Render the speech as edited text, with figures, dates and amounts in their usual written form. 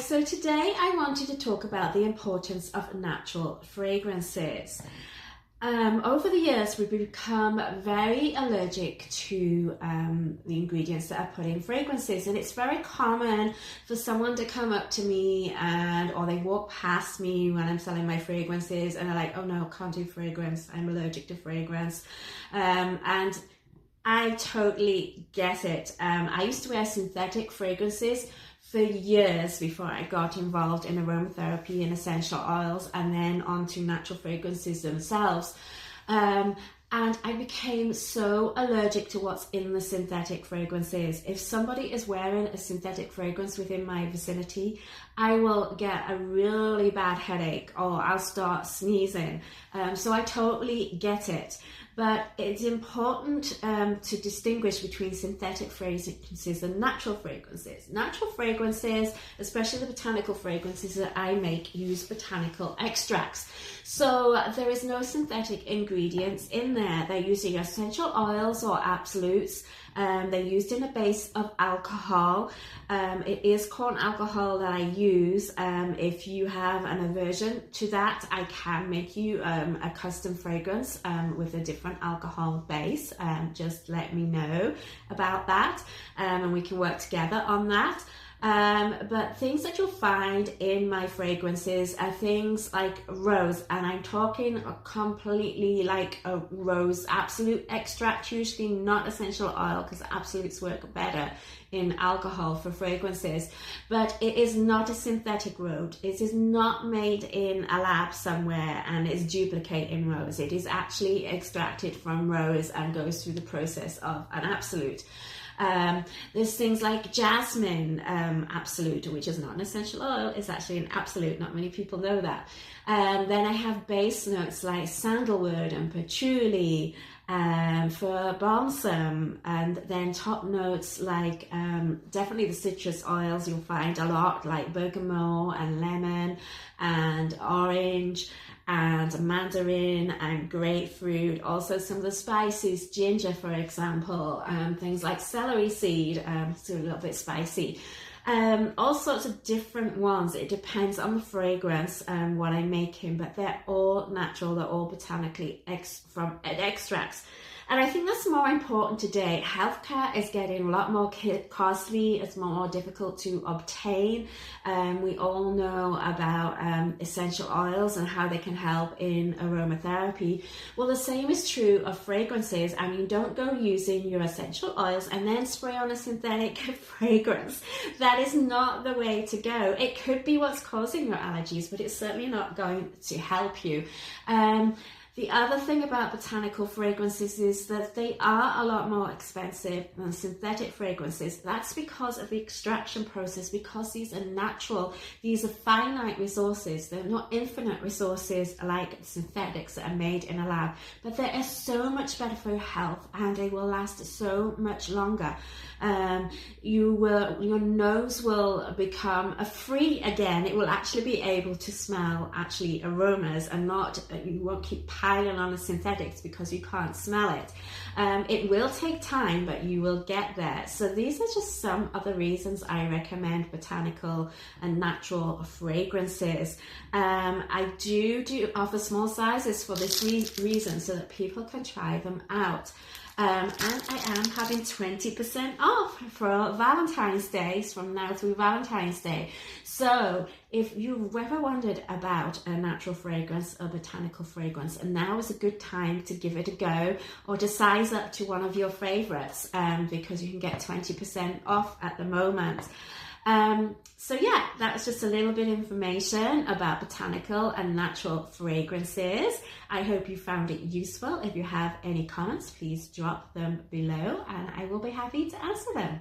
so today I wanted to talk about the importance of natural fragrances. Over the years, we've become very allergic to the ingredients that are put in fragrances, and it's very common for someone to come up to me or they walk past me when I'm selling my fragrances and they're like, oh no, can't do fragrance, I'm allergic to fragrance. And I totally get it. I used to wear synthetic fragrances for years before I got involved in aromatherapy and essential oils, and then onto natural fragrances themselves. And I became so allergic to what's in the synthetic fragrances. If somebody is wearing a synthetic fragrance within my vicinity, I will get a really bad headache or I'll start sneezing. So I totally get it. But it's important to distinguish between synthetic fragrances and natural fragrances. Natural fragrances, especially the botanical fragrances that I make, use botanical extracts. So there is no synthetic ingredients in there. They're using essential oils or absolutes. They're used in a base of alcohol. It is corn alcohol that I use. If you have an aversion to that, I can make you a custom fragrance with a different alcohol base. Just let me know about that, and we can work together on that. But things that you'll find in my fragrances are things like rose, and I'm talking completely like a rose absolute extract, usually not essential oil, because absolutes work better in alcohol for fragrances. But it is not a synthetic rose. It is not made in a lab somewhere and is duplicating rose. It is actually extracted from rose and goes through the process of an absolute. There's things like jasmine absolute, which is not an essential oil, it's actually an absolute. Not many people know that. Then I have base notes like sandalwood and patchouli for balsam, and then top notes like definitely the citrus oils you'll find a lot, like bergamot and lemon and orange and mandarin and grapefruit. Also some of the spices, ginger for example, things like celery seed, so a little bit spicy. All sorts of different ones. It depends on the fragrance and what I'm making, but they're all natural, they're all botanically from extracts. And I think that's more important today. Healthcare is getting a lot more costly, it's more difficult to obtain. We all know about essential oils and how they can help in aromatherapy. Well, the same is true of fragrances. I mean, don't go using your essential oils and then spray on a synthetic fragrance. That is not the way to go. It could be what's causing your allergies, but it's certainly not going to help you. The other thing about botanical fragrances is that they are a lot more expensive than synthetic fragrances. That's because of the extraction process, because these are natural, these are finite resources. They're not infinite resources like synthetics that are made in a lab, but they are so much better for your health and they will last so much longer. Your nose will become free again. It will actually be able to smell actually aromas and not, you won't keep piling on the synthetics because you can't smell it. It will take time, but you will get there. So these are just some of the reasons I recommend botanical and natural fragrances. I do offer small sizes for this reason, so that people can try them out. And I am having 20% off for Valentine's Day, from now through Valentine's Day. So if you've ever wondered about a natural fragrance or botanical fragrance, and now is a good time to give it a go or to size up to one of your favorites, because you can get 20% off at the moment. So yeah, that's just a little bit of information about botanical and natural fragrances. I hope you found it useful. If you have any comments, please drop them below and I will be happy to answer them.